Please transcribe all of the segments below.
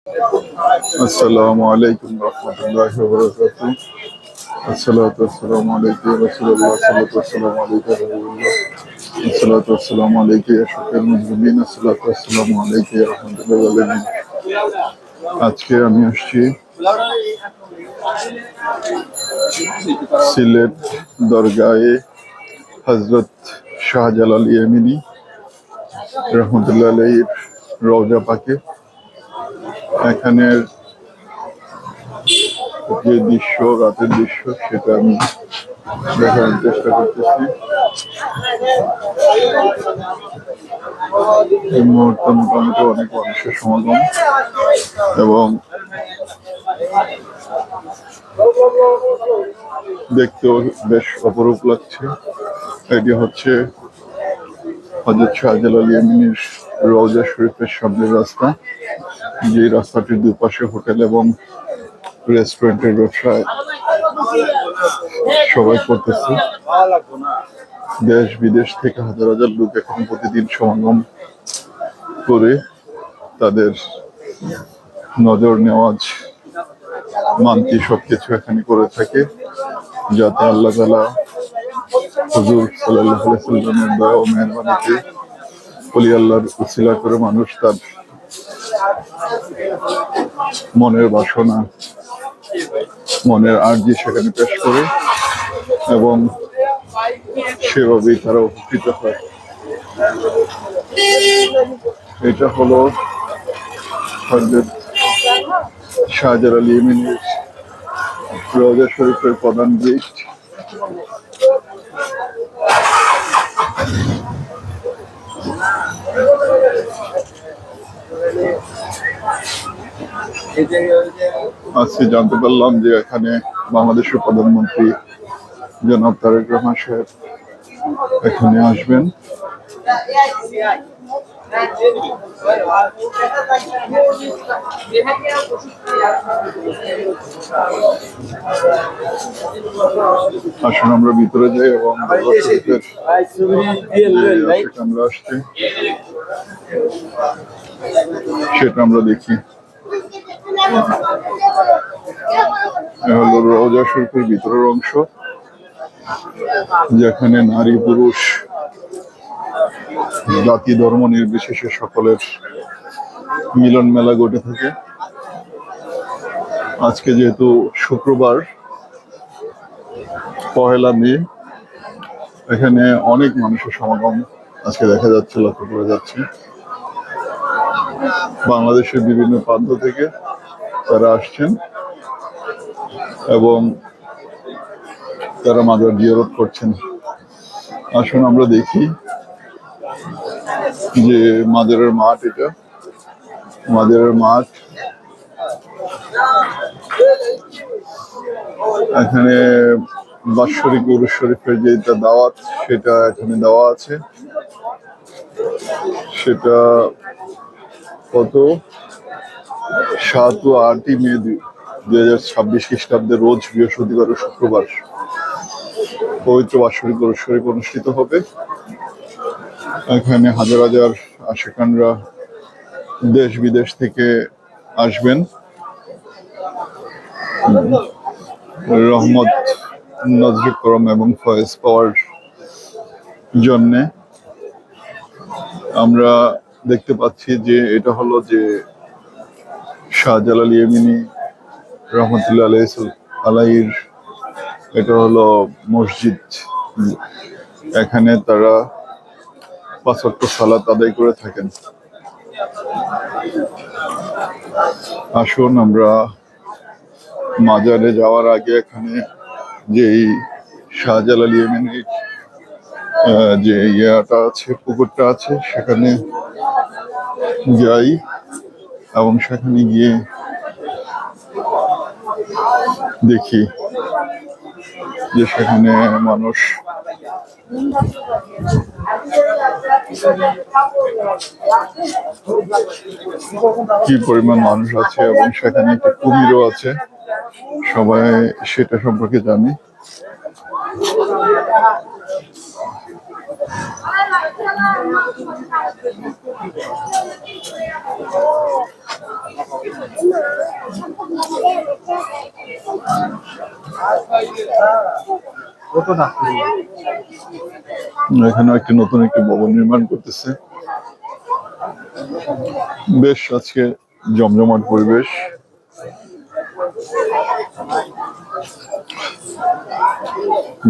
আসসালামু আলাইকুম রহমতুল্লাহি ওয়া বারাকাতুহু। আসসালাতু ওয়াসসালামু আলাইকা ইয়া রাসূলুল্লাহ, আসসালাতু ওয়াসসালামু আলাইকা ইয়া হাবিবাল্লাহ, আসসালাতু ওয়াসসালামু আলাইকা ইয়া শাফিউল মুযনিবিন, আসসালাতু ওয়াসসালামু আলাইকা ইয়া রাহমাতুল লিল আলামিন। আজকে আমি আসছি সিলেট দরগায়ে হযরত শাহজালাল ইয়ামিনী রহমতুল্লাহ আলাইহির রওজা পাকে। এখানের যে দৃশ্য, রাতের দৃশ্য, সেটা আমি দেখানোর চেষ্টা করতেছি। এই মুহূর্তে মোটামুটি অনেক মানুষের সমাগম এবং দেখতেও বেশ অপরূপ লাগছে। এটি হচ্ছে হযরত শাহজালাল ইয়ামিনীর রওজা শরীফের সামনের রাস্তা। যে রাস্তাটির দুপাশে হোটেল এবং রেস্টুরেন্টের ব্যবসায় সবাই করতেছে। দেশ বিদেশ থেকে হাজার হাজার লোক এখানে প্রতিদিন সমাগম করে তাদের নজর নেওয়াজ মানতি সবকিছু এখানে করে থাকে, যাতে আল্লাহ তাআলা হুজুর সাল্লাল্লাহু আলাইহি ওয়াসাল্লামের দয়া ও মেহেরবানিতে ওলি আল্লাহর উসিলা করে মানুষ তার মনের বাসনা, মনের আরজি সেখানে পেশ করে এবং সেভাবেই তারা উপকৃত হয়। এটা হলো হযরত শাহজালাল ইয়ামিনীর রওজা শরীফের প্রধান গেট। আজকে জানতে পারলাম যে এখানে বাংলাদেশের প্রধানমন্ত্রী জনাব তারেক রহমান সাহেব এখানে আসবেন। আসুন আমরা ভিতরে যাই এবং আমরা আসছি সেটা আমরা দেখি। হলো রওজা শরীফের ভিতরের অংশ, যেখানে নারী পুরুষ জাতি ধর্ম নির্বিশেষে সকলের মিলন মেলা ঘটে থাকে। আজকে যেহেতু শুক্রবার 1 মে, এখানে অনেক মানুষের সমাগম আজকে দেখা যাচ্ছে, লক্ষ্য করা যাচ্ছে। বাংলাদেশের বিভিন্ন প্রান্ত থেকে তারা আসছেন এবং তারা মাজার জিয়ারত করছেন। আসুন আমরা দেখি যে মাজারের মাঠ, এটা মাজারের মাঠ। এখানে বাৎসরিক উরুস শরীফের যেটা দাওয়াত, সেটা এখানে দেওয়া আছে। সেটা কত 7 ও 8 মে 2026 খ্রিস্টাব্দে রোজ বৃহস্পতিবার ও শুক্রবার পবিত্র বাৎসরিক উরুস শরীফ অনুষ্ঠিত হবে। এখানে হাজার হাজার আশিকানরা দেশ বিদেশ থেকে আসবেন রহমত, নজরুল করম এবং ফয়েজ পাওয়ার জন্যে। আমরা দেখতে পাচ্ছি যে এটা হলো যে শাহজালাল ইয়ামিনী রহমতুল্লাহ আলাইহির, এটা হলো মসজিদ। এখানে তারা 5 ওয়াক্ত সালাত আদায় করে থাকেন। আসুন আমরা মাজারে যাওয়ার আগে এখানে যেই শাহজালাল ইয়ামিনীর যে ইয়াটা আছে, পুকুরটা আছে, সেখানে যাই এবং সেখানে গিয়ে দেখি যে সেখানে মানুষ কি পরিমাণ মানুষ আছে এবং সেখানে একটা কুমিরও আছে। সবাই সেটা সম্পর্কে জানি। এখানে একটি নতুন একটি ভবন নির্মাণ করতেছে। বেশ আজকে জমজমাট পরিবেশ।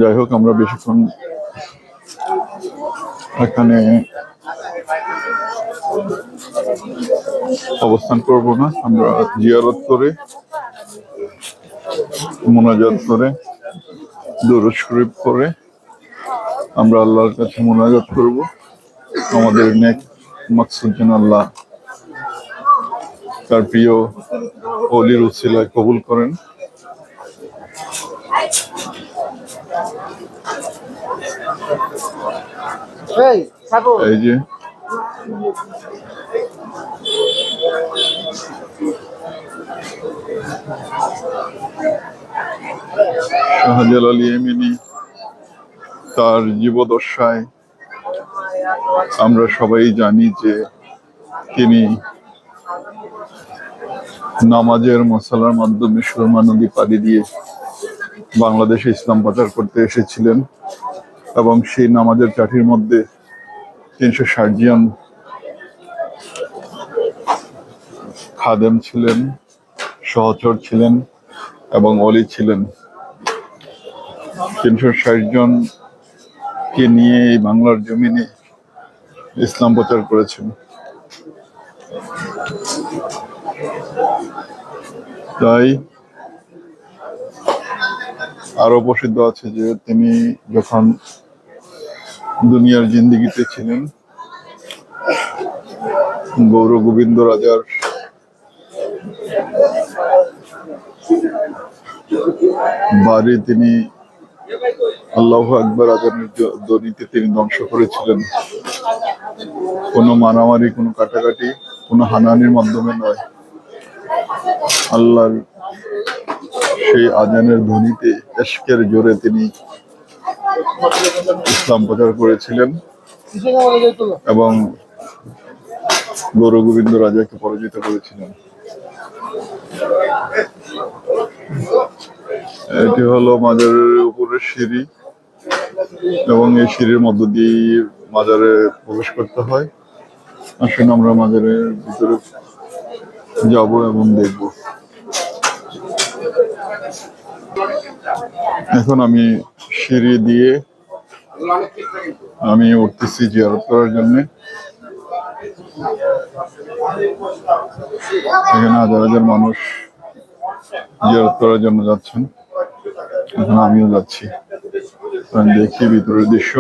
যাই হোক, আমরা বেশিক্ষণ এখানে অবস্থান করব না। আমরা জিয়ারত করে, মোনাজাত করে, দুরূদ শরীফ করে আমরা আল্লাহর কাছে মোনাজাত করব। আমাদের নেক মাকসুদ যেন আল্লাহ তার প্রিয় ওলির উসিলায় কবুল করেন। এই যে শাহজালাল ইয়েমেনি তার জীবদ্দশায় আমরা সবাই জানি যে তিনি নামাজের মশালার মাধ্যমে সুরমা নদী পাড়ি দিয়ে বাংলাদেশে ইসলাম প্রচার করতে এসেছিলেন এবং সেই নামাজের চাঠির মধ্যে 360 জন খাদেম ছিলেন, সহচর ছিলেন এবং অলি ছিলেন। 360 জনকে নিয়ে এই বাংলার জমিনে ইসলাম প্রচার করেছেন। তাই আরো প্রসিদ্ধ আছে যে তিনি যখন দুনিয়ার জিন্দিগিতে ছিলেন, গৌর গোবিন্দ রাজার বাড়ি তিনি আল্লাহু আকবার আজানের ধ্বনিতে তিনি ধ্বংস করেছিলেন। কোনো মারামারি, কোনো কাটাকাটি, কোনো হানাহানির মাধ্যমে নয়, আল্লাহর সেই আজানের ধ্বনিতে ইশকের জোরে তিনি ইসলাম প্রচার করেছিলেন এবং গৌর গোবিন্দ রাজাকে পরাজিত করেছিলেন। এটি হলো মাজারের উপরের সিঁড়ি এবং এই সিঁড়ির মধ্য দিয়ে মাজারে প্রবেশ করতে হয়। আসুন আমরা মাজারের ভিতরে যাব এবং দেখব। এখন আমি সিঁড়ি দিয়ে আমি উঠতেছি জিয়ারত করার জন্য। এখানে হাজার হাজার মানুষ জিয়ারত করার জন্য যাচ্ছেন। এখন আমিও যাচ্ছি, দেখি ভিতরের দৃশ্য।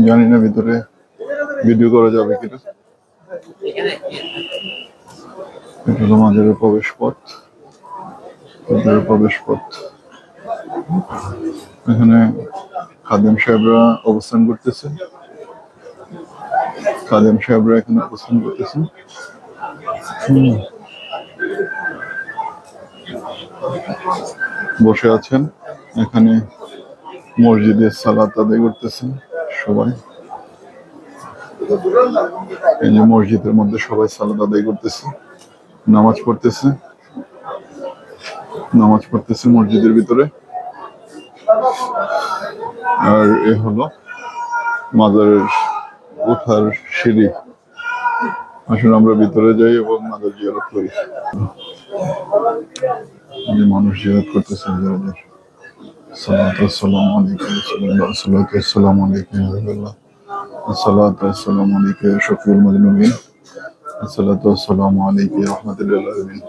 জানি না ভিতরে ভিডিও করা যাবে কিনা। এটা হলো মাজারের প্রবেশ পথ, ভিতরের প্রবেশ পথ। এখানে খাদেম সাহেবরা অবস্থান করতেছে। খাদেম সাহেবরা এখানে অবস্থান করতেছেন। বসে আছেন। এখানে মসজিদে সালাত আদায় করতেছেন সবাই। এই যে মসজিদের মধ্যে সবাই সালাত আদায় করতেছে, নামাজ পড়তেছে, নামাজ পড়তেছে মসজিদের ভিতরে। আর এ হলো মাজারের ওঠার সিঁড়ি। আসলে আমরা ভিতরে যাই এবং মাজার জিয়ারত করি। মানুষ জিয়ারত করতেছে হাজার হাজার। সালাতু ওয়াসসালামু আলাইকা ইয়া রাসূলুল্লাহ, সালাতু ওয়াসসালামু আলাইকা ইয়া হাবিবাল্লাহ, সালাতু ওয়াসসালামু আলাইকা ইয়া শফিউল মুযনিবিন, সালাতু ওয়াসসালামু আলাইকা ইয়া রাহমাতুল লিল আলামিন।